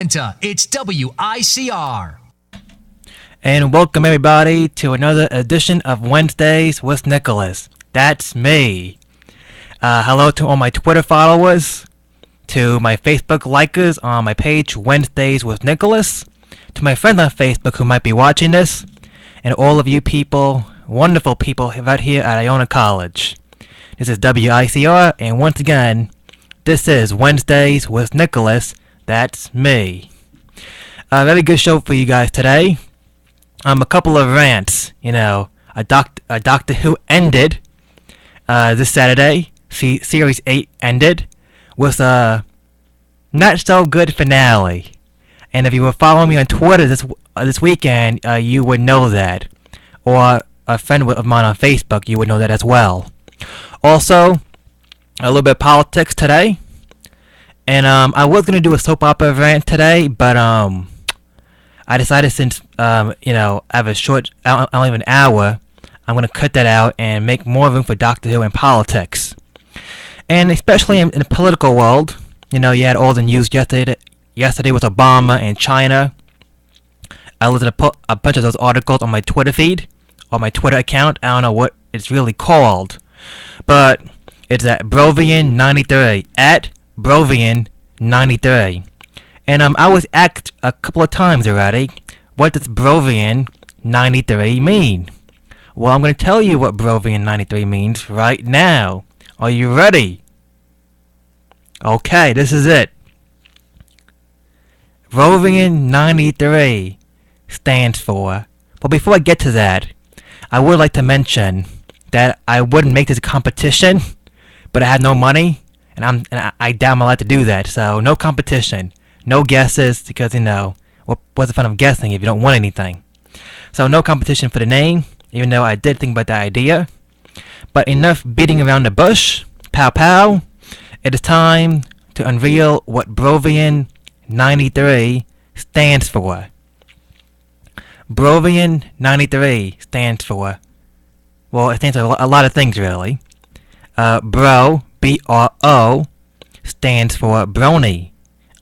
It's WICR. And welcome everybody to another edition of Wednesdays with Nicholas. That's me. Hello to all my Twitter followers, to my Facebook likers on my page Wednesdays with Nicholas, to my friends on Facebook who might be watching this, and all of you people, wonderful people right here at Iona College. This is WICR, and once again, this is Wednesdays with Nicholas. That's me. A very good show for you guys today. A couple of rants. A Doctor Who ended this Saturday. Series 8 ended with a not so good finale. And if you were following me on Twitter this weekend, you would know that. Or a friend of mine on Facebook, you would know that as well. Also, a little bit of politics today. And I was gonna do a soap opera rant today, but I decided since I have a short, I only have an hour, I'm gonna cut that out and make more room for Doctor Who and politics. And especially in the political world, you had all the news yesterday. Yesterday was Obama and China. I listened to a bunch of those articles on my Twitter feed, on my Twitter account. I don't know what it's really called, but it's at Brovian93 at Brovian93. And I was asked a couple of times already, what does Brovian93 mean? Well, I'm going to tell you what Brovian93 means right now. Are you ready? Okay, this is it. Brovian93 stands for... Well, before I get to that, I would like to mention that I wouldn't make this a competition, but I had no money. And I doubt I'm allowed to do that, so no competition, no guesses, because what's the fun of guessing if you don't win anything? So no competition for the name, even though I did think about the idea. But enough beating around the bush, pow pow. It is time to unveil what Brovian 93 stands for. Brovian 93 stands for, well, it stands for a lot of things really. Bro. B-R-O stands for Brony.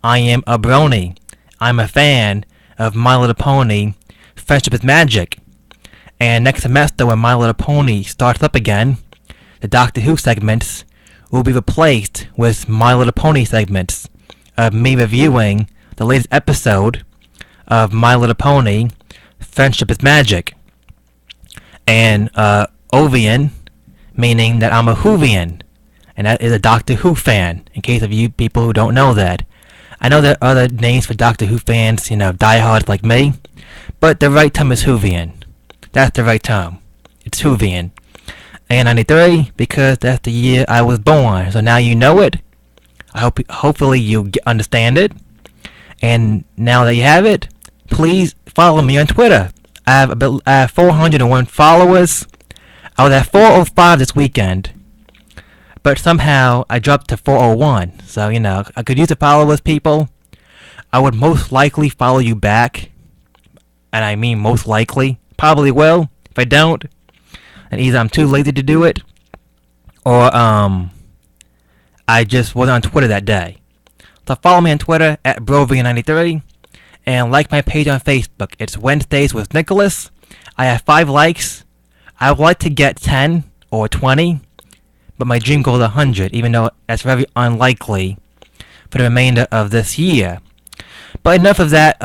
I am a Brony. I'm a fan of My Little Pony, Friendship is Magic. And next semester when My Little Pony starts up again, the Doctor Who segments will be replaced with My Little Pony segments of me reviewing the latest episode of My Little Pony, Friendship is Magic. And Ovian, meaning that I'm a Whovian. And that is a Doctor Who fan, in case of you people who don't know that. I know there are other names for Doctor Who fans, diehards like me, but the right term is Whovian. That's the right term. It's Whovian. And 93, because that's the year I was born. So now you know it. Hopefully you understand it. And now that you have it, please follow me on Twitter. I have 401 followers. I was at 405 this weekend. But somehow I dropped to 401. So, I could use the followers, people. I would most likely follow you back. And I mean most likely. Probably will. If I don't, then either I'm too lazy to do it, or I just wasn't on Twitter that day. So follow me on Twitter at Brovian93. And like my page on Facebook. It's Wednesdays with Nicholas. I have 5 likes. I would like to get 10 or 20. But my dream goal is 100, even though that's very unlikely for the remainder of this year. But enough of that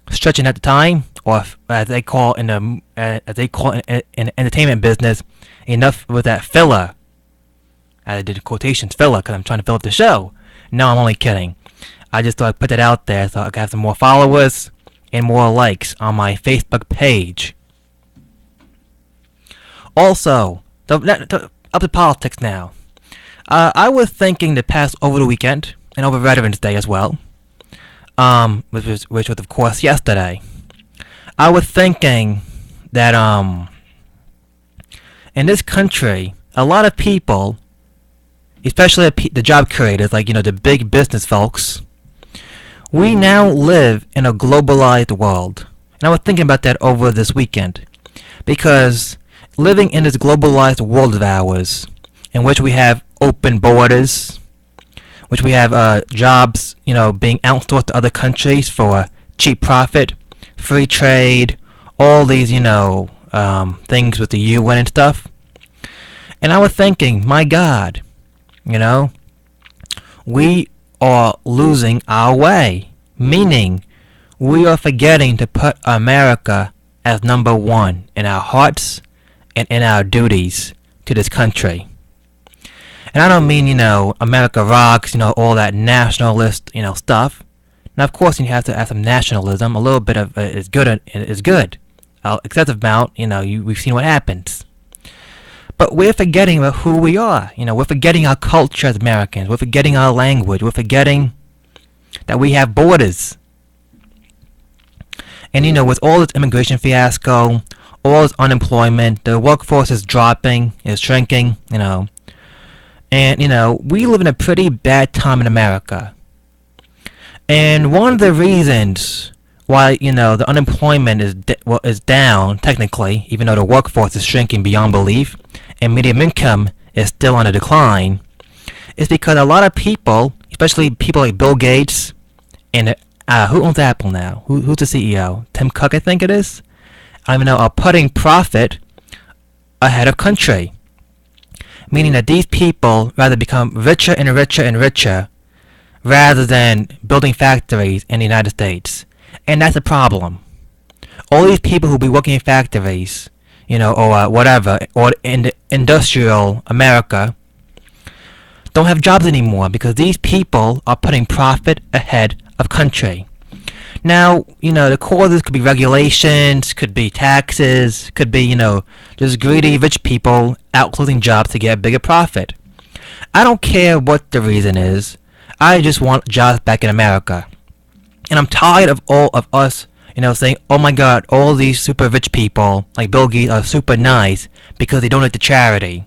stretching at the time, or as they call in the entertainment business, enough with that filler. I did quotations filler because I'm trying to fill up the show. No, I'm only kidding. I just thought I'd put that out there so I could have some more followers and more likes on my Facebook page. Also, up to politics now. I was thinking to pass over the weekend and over Veterans Day as well, which was of course yesterday. I was thinking that in this country, a lot of people, especially the job creators, like the big business folks, we now live in a globalized world. And I was thinking about that over this weekend, because living in this globalized world of ours, in which we have open borders, which we have jobs, being outsourced to other countries for cheap profit, free trade, all these, things with the UN and stuff. And I was thinking, my God, we are losing our way, meaning we are forgetting to put America as number one in our hearts and in our duties to this country. And I don't mean, America rocks, all that nationalist, stuff. Now, of course, you have to have some nationalism. A little bit of it is good. Excessive amount, we've seen what happens. But we're forgetting about who we are. We're forgetting our culture as Americans. We're forgetting our language. We're forgetting that we have borders. And, with all this immigration fiasco, all this unemployment, the workforce is dropping, is shrinking, And, we live in a pretty bad time in America. And one of the reasons why, the unemployment is down, technically, even though the workforce is shrinking beyond belief, and median income is still on a decline, is because a lot of people, especially people like Bill Gates, and who owns Apple now? Who's the CEO? Tim Cook, I think it is? I don't even know, are putting profit ahead of country. Meaning that these people rather become richer and richer and richer rather than building factories in the United States. And that's a problem. All these people who be working in factories, or whatever, or in the industrial America, don't have jobs anymore because these people are putting profit ahead of country. Now, the causes could be regulations, could be taxes, could be, just greedy rich people outclosing jobs to get a bigger profit. I don't care what the reason is. I just want jobs back in America. And I'm tired of all of us, saying, oh my God, all these super rich people, like Bill Gates, are super nice because they donate to charity.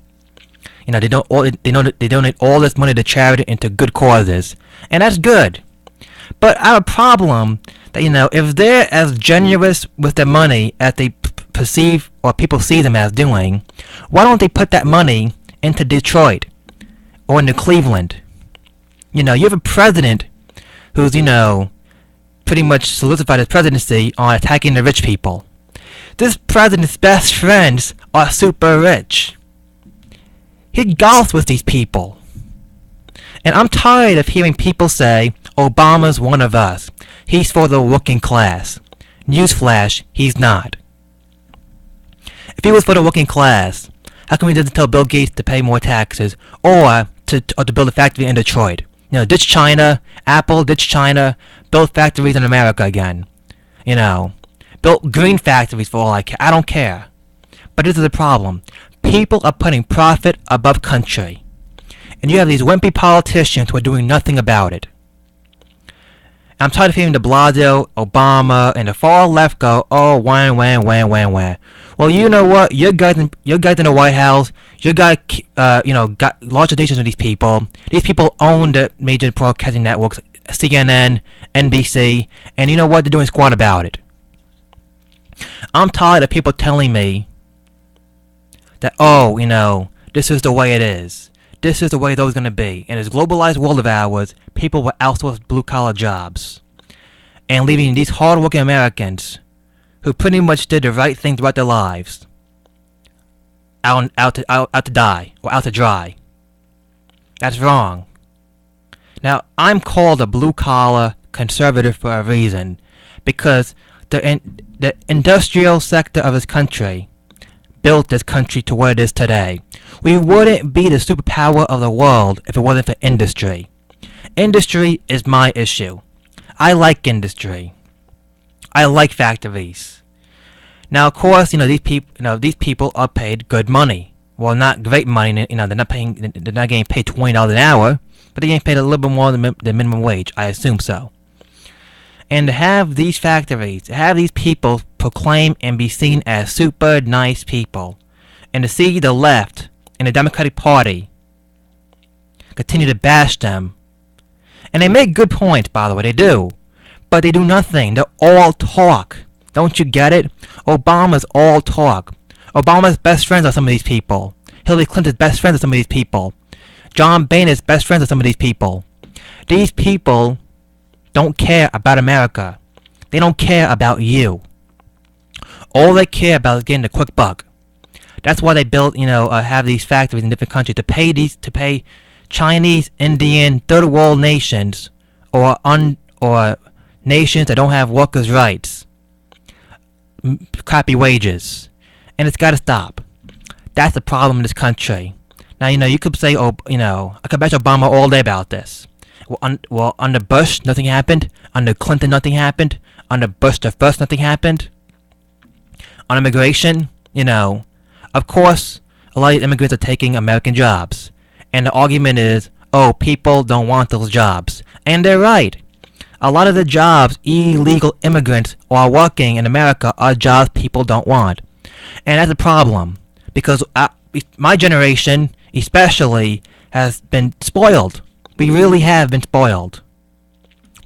They donate all this money to charity and to good causes. And that's good. But I have a problem that, if they're as generous with their money as they perceive or people see them as doing, why don't they put that money into Detroit or into Cleveland? You have a president who's, pretty much solidified his presidency on attacking the rich people. This president's best friends are super rich. He golfs with these people. And I'm tired of hearing people say, Obama's one of us. He's for the working class. Newsflash, he's not. If he was for the working class, how come he doesn't tell Bill Gates to pay more taxes or to build a factory in Detroit? Ditch China, Apple, ditch China, build factories in America again. Build green factories for all I care. I don't care. But this is the problem. People are putting profit above country. And you have these wimpy politicians who are doing nothing about it. I'm tired of hearing de Blasio, Obama, and the far left go, oh, wah. Well, you know what? Your guys in the White House, your guy, got large relations with these people. These people own the major broadcasting networks, CNN, NBC, and you know what? They're doing squat about it. I'm tired of people telling me that, this is the way it is. This is the way those going to be. In this globalized world of ours, people will outsource blue-collar jobs. And leaving these hard-working Americans, who pretty much did the right thing throughout their lives, out to die, or out to dry. That's wrong. Now, I'm called a blue-collar conservative for a reason, because the industrial sector of this country built this country to where it is today. We wouldn't be the superpower of the world if it wasn't for industry. Industry is my issue. I like industry. I like factories. Now, of course, these people are paid good money. Well, not great money. They're not getting paid $20 an hour, but they're getting paid a little bit more than the minimum wage. I assume so. And to have these factories, to have these people proclaim and be seen as super nice people, and to see the left and the Democratic Party continue to bash them. And they make good points, by the way, they do. But they do nothing. They're all talk. Don't you get it? Obama's all talk. Obama's best friends are some of these people. Hillary Clinton's best friends are some of these people. John Boehner's best friends are some of these people. These people don't care about America. They don't care about you. All they care about is getting a quick buck. That's why they build, have these factories in different countries to pay Chinese, Indian, third world nations, or nations that don't have workers' rights, crappy wages, and it's got to stop. That's the problem in this country. Now, you could say, I could bash Obama all day about this. Well, under Bush, nothing happened. Under Clinton, nothing happened. Under Bush the first, nothing happened. On immigration, of course, a lot of immigrants are taking American jobs. And the argument is, people don't want those jobs. And they're right. A lot of the jobs illegal immigrants are working in America are jobs people don't want. And that's a problem. Because my generation, especially, has been spoiled. We really have been spoiled.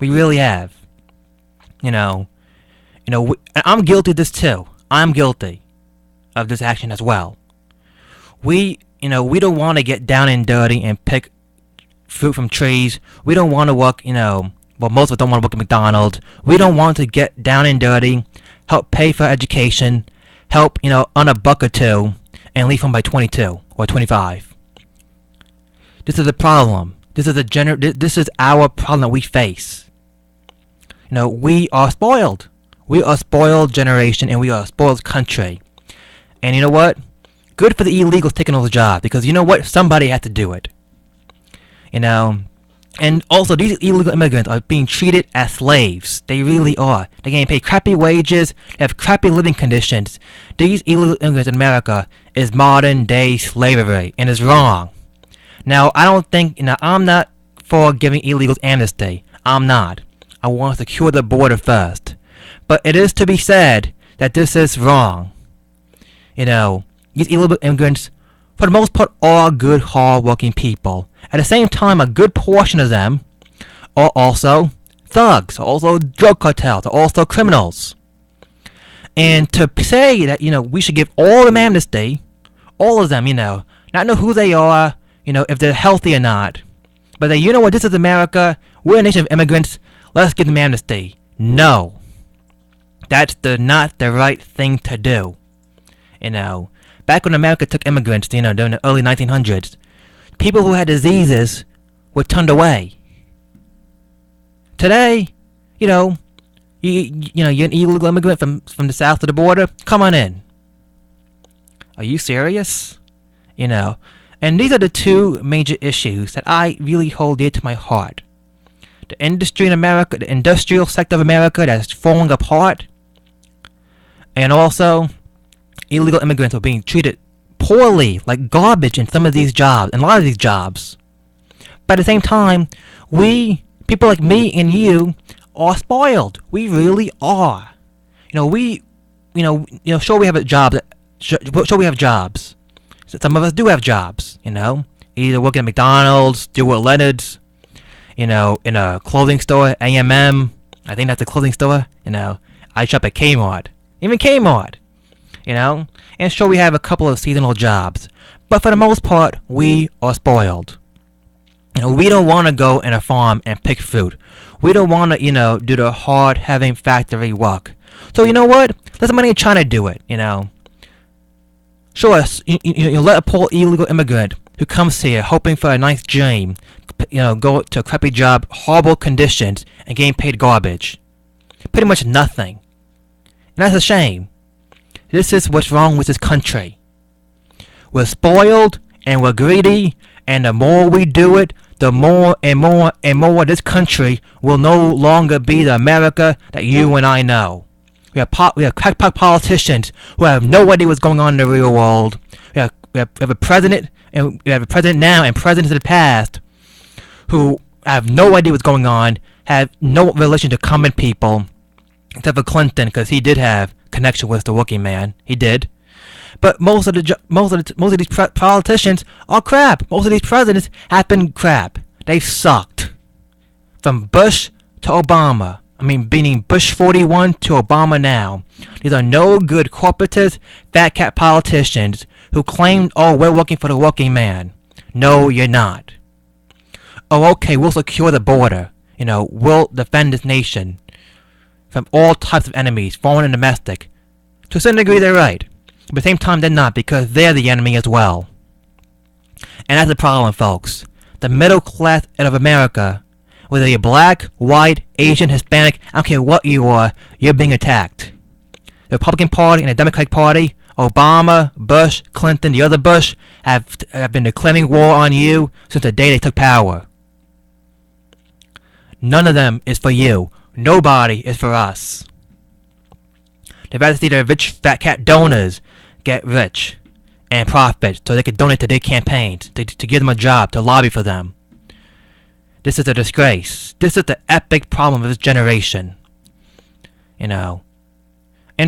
We really have. I'm guilty of this too. I'm guilty of this action as well. We don't want to get down and dirty and pick fruit from trees. We don't want to work, most of us don't want to work at McDonald's. We don't want to get down and dirty, help pay for education, help, earn a buck or two, and leave home by 22 or 25. This is a problem. This is our problem that we face. We are spoiled. We are a spoiled generation, and we are a spoiled country. And you know what? Good for the illegals taking those jobs, because you know what? Somebody had to do it. And also, these illegal immigrants are being treated as slaves. They really are. They're getting paid crappy wages. They have crappy living conditions. These illegal immigrants in America is modern day slavery, and it's wrong. Now, I don't think, I'm not for giving illegals amnesty. I'm not. I want to secure the border first. But it is to be said that this is wrong. These illegal immigrants, for the most part, are good, hard-working people. At the same time, a good portion of them are also thugs, are also drug cartels, are also criminals. And to say that, we should give all of them amnesty, all of them, not know who they are, if they're healthy or not, but they, what, this is America, we're a nation of immigrants, let's give them amnesty. No. That's not the right thing to do. Back when America took immigrants, during the early 1900s, people who had diseases were turned away. Today, you're an illegal immigrant from the south of the border, come on in. Are you serious? And these are the two major issues that I really hold dear to my heart. The industry in America, the industrial sector of America that's falling apart, and also illegal immigrants are being treated poorly, like garbage in some of these jobs, and a lot of these jobs. But at the same time, people like me and you, are spoiled. We really are. Sure we have a job. Sure we have jobs. Some of us do have jobs. Either working at McDonald's, Stewart Leonard's, in a clothing store, A&M. I think that's a clothing store. I shop at Kmart. Even Kmart. And sure we have a couple of seasonal jobs. But for the most part, we are spoiled. We don't want to go in a farm and pick fruit. We don't want to, do the hard, having factory work. So you know what? Let somebody try to do it, Sure, you let a poor illegal immigrant who comes here hoping for a nice dream, go to a crappy job, horrible conditions, and getting paid garbage. Pretty much nothing. And that's a shame. This is what's wrong with this country. We're spoiled, and we're greedy, and the more we do it, the more and more and more this country will no longer be the America that you and I know. We have crackpot politicians who have no idea what's going on in the real world. We have a president, and we have a president now and presidents in the past who have no idea what's going on, have no relation to common people, except for Clinton, because he did have connection with the working man. He did. But most of these politicians are crap. Most of these presidents have been crap. They've sucked. From Bush to Obama. Meaning Bush 41 to Obama now. These are no good corporatist, fat cat politicians who claim, we're working for the working man. No, you're not. oh, okay, we'll secure the border. We'll defend this nation from all types of enemies, foreign and domestic. To a certain degree, they're right. But at the same time, they're not, because they're the enemy as well. And that's the problem, folks. The middle class of America, whether you're black, white, Asian, Hispanic, I don't care what you are, you're being attacked. The Republican Party and the Democratic Party, Obama, Bush, Clinton, the other Bush, have been declaring war on you since the day they took power. None of them is for you. Nobody is for us. They'd rather see their rich fat cat donors get rich and profit so they can donate to their campaigns, to give them a job, to lobby for them. This is a disgrace. This is the epic problem of this generation. And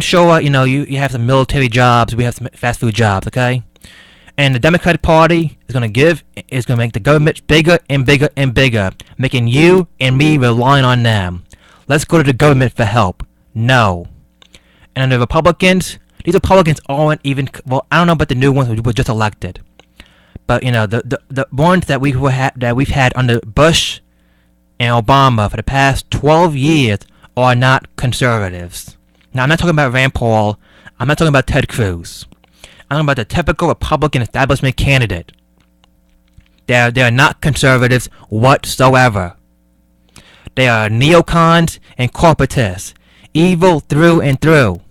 sure, you have some military jobs, we have some fast food jobs, okay? And the Democratic Party is going to make the government bigger and bigger and bigger, making you and me relying on them. Let's go to the government for help. No. And the Republicans, these Republicans aren't even, well, I don't know about the new ones who were just elected. But, the ones that we've had under Bush and Obama for the past 12 years are not conservatives. Now, I'm not talking about Rand Paul. I'm not talking about Ted Cruz. I'm talking about the typical Republican establishment candidate. They are not conservatives whatsoever. They are neocons and corporatists, evil through and through.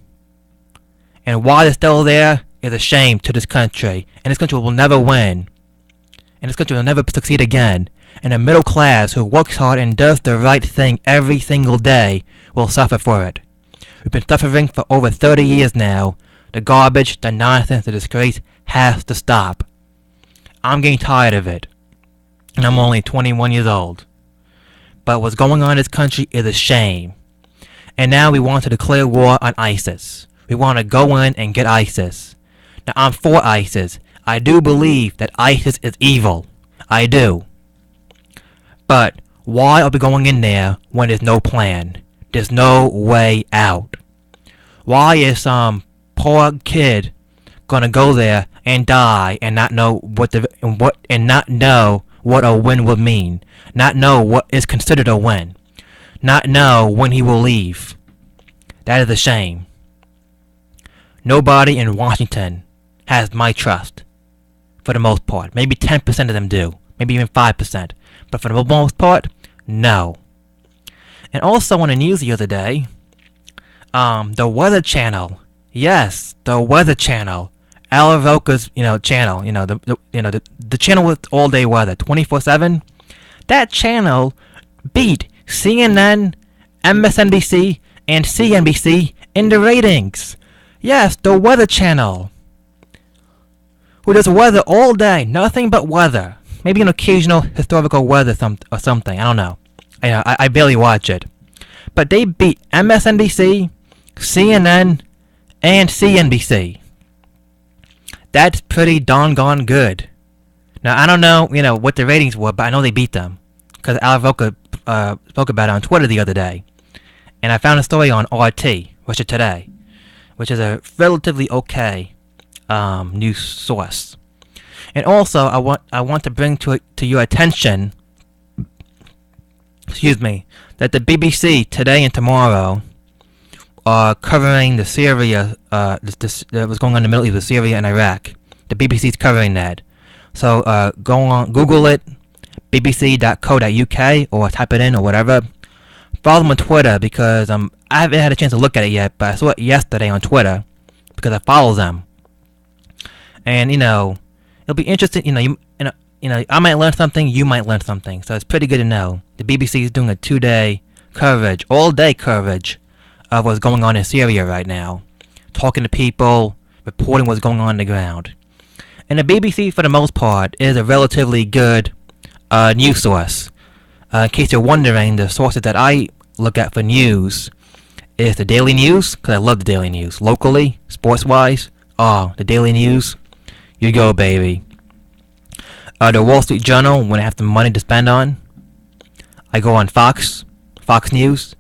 And why they're still there is a shame to this country. And this country will never win. And this country will never succeed again. And the middle class who works hard and does the right thing every single day will suffer for it. We've been suffering for over 30 years now. The garbage, the nonsense, the disgrace has to stop. I'm getting tired of it. And I'm only 21 years old. But what's going on in this country is a shame. And now we want to declare war on ISIS. We want to go in and get ISIS. Now, I'm for ISIS. I do believe that ISIS is evil. I do. But why are we going in there when there's no plan? There's no way out. Why is some poor kid gonna go there and die and not know what a win would mean? Not know what is considered a win? Not know when he will leave? That is a shame. Nobody in Washington has my trust, for the most part. Maybe 10% of them do. Maybe even 5%. But for the most part, no. And also on the news the other day, the Weather Channel. Yes, the Weather Channel. Al Roker's, channel. The channel with all-day weather, 24/7. That channel beat CNN, MSNBC, and CNBC in the ratings. Yes, the Weather Channel. Who does weather all day, nothing but weather. Maybe an occasional historical weather or something, I don't know. I barely watch it. But they beat MSNBC, CNN, and CNBC. That's pretty doggone good. Now, I don't know, what the ratings were, but I know they beat them. Because Al Roker spoke about it on Twitter the other day. And I found a story on RT, Russia Today, which is a relatively okay news source. And also, I want to bring to your attention, that the BBC today and tomorrow are covering the Syria, that was going on in the Middle East with Syria and Iraq. The BBC's covering that. So go on, Google it, bbc.co.uk, or type it in or whatever. Follow them on Twitter because I haven't had a chance to look at it yet, but I saw it yesterday on Twitter because I follow them. And it'll be interesting. I might learn something, you might learn something. So it's pretty good to know. The BBC is doing a 2-day coverage, all-day coverage of what's going on in Syria right now. Talking to people, reporting what's going on the ground. And the BBC, for the most part, is a relatively good news source. In case you're wondering, the sources that I look at for news is the Daily News, because I love the Daily News. Locally, sports-wise, the Daily News, you go, baby. The Wall Street Journal, when I have the money to spend on. I go on Fox News,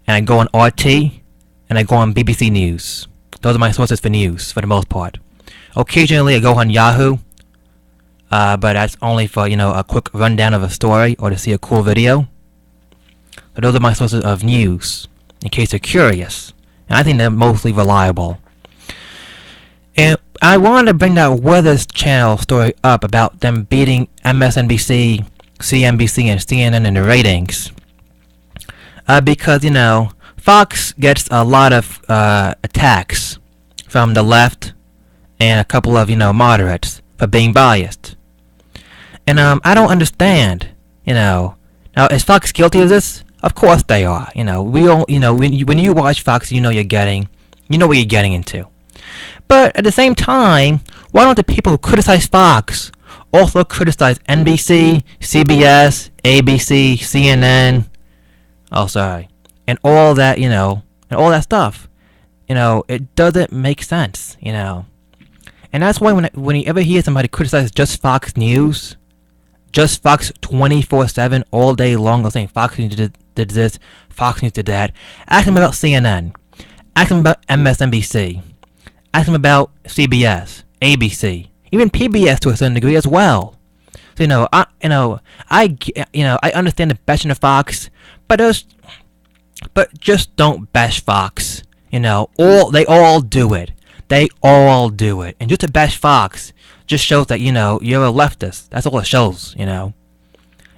and I go on RT, and I go on BBC News. Those are my sources for news, for the most part. Occasionally, I go on Yahoo, but that's only for, a quick rundown of a story or to see a cool video. So those are my sources of news, in case you're curious. And I think they're mostly reliable. And I wanted to bring that Weather Channel story up about them beating MSNBC, CNBC, and CNN in the ratings. Because, Fox gets a lot of attacks from the left and a couple of, moderates for being biased. And I don't understand, Now, is Fox guilty of this? Of course they are. We all, when you watch Fox, you know what you're getting into. But at the same time, why don't the people who criticize Fox also criticize NBC, CBS, ABC, CNN? Oh, sorry. And all that, and all that stuff. It doesn't make sense, And that's why when you ever hear somebody criticize just Fox News, just Fox 24/7 all day long, they're saying Fox News did this, Fox News did that. Ask them about CNN. Ask them about MSNBC. Ask them about CBS, ABC, even PBS to a certain degree as well. So I understand the bashing of Fox, but just don't bash Fox. They all do it. They all do it, and just to bash Fox just shows that you're a leftist. That's all it shows. Now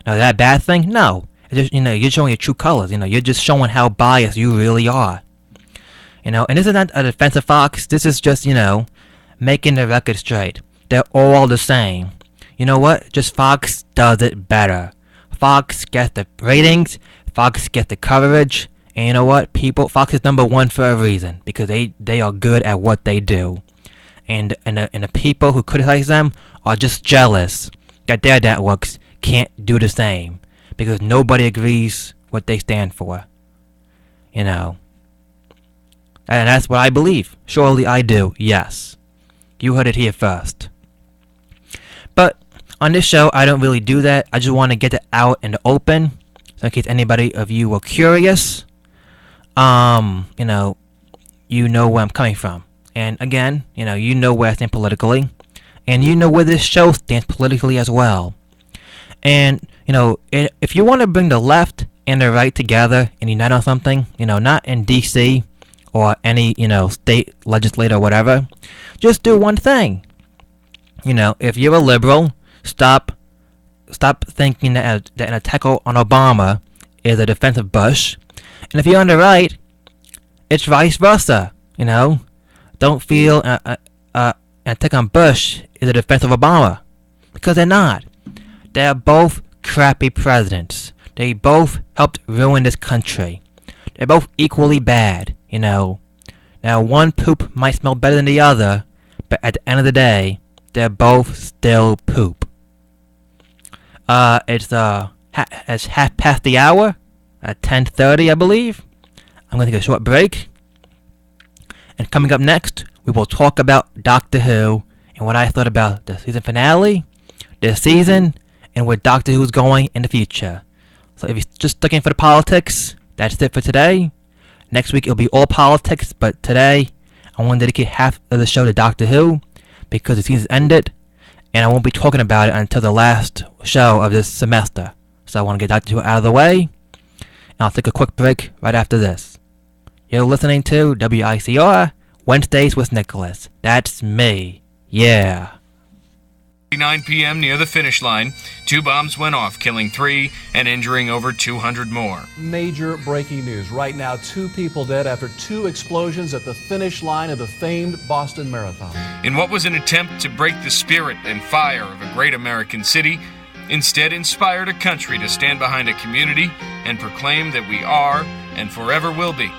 that bad thing? No. It's just, you're showing your true colors. You're just showing how biased you really are. And this is not a defense of Fox. This is just, making the record straight. They're all the same. You know what? Just Fox does it better. Fox gets the ratings. Fox gets the coverage. And you know what? Fox is #1 for a reason. Because they are good at what they do. And the people who criticize them are just jealous that their networks can't do the same. Because nobody agrees what they stand for. And that's what I believe. Surely I do, yes. You heard it here first. But on this show, I don't really do that. I just want to get it out in the open. So in case anybody of you were curious, you know where I'm coming from. And again, you know where I stand politically. And you know where this show stands politically as well. And, if you want to bring the left and the right together and unite on something, not in D.C., or any, state legislator or whatever, just do one thing. If you're a liberal, stop thinking that an attack on Obama is a defense of Bush. And if you're on the right, it's vice versa. Don't feel an attack on Bush is a defense of Obama. Because they're not. They're both crappy presidents. They both helped ruin this country. They're both equally bad. Now one poop might smell better than the other, but at the end of the day, they're both still poop. It's half past the hour, at 10:30, I believe. I'm gonna take a short break, and coming up next, we will talk about Doctor Who and what I thought about the season finale, this season, and where Doctor Who's going in the future. So if you're just looking for the politics, that's it for today. Next week it'll be all politics, but today I want to dedicate half of the show to Doctor Who because the season ended, and I won't be talking about it until the last show of this semester. So I want to get Doctor Who out of the way, and I'll take a quick break right after this. You're listening to WICR, Wednesdays with Nicholas. That's me. Yeah. 9 p.m. near the finish line, 2 bombs went off, killing 3 and injuring over 200 more. Major breaking news. Right now, 2 people dead after 2 explosions at the finish line of the famed Boston Marathon. In what was an attempt to break the spirit and fire of a great American city, instead inspired a country to stand behind a community and proclaim that we are and forever will be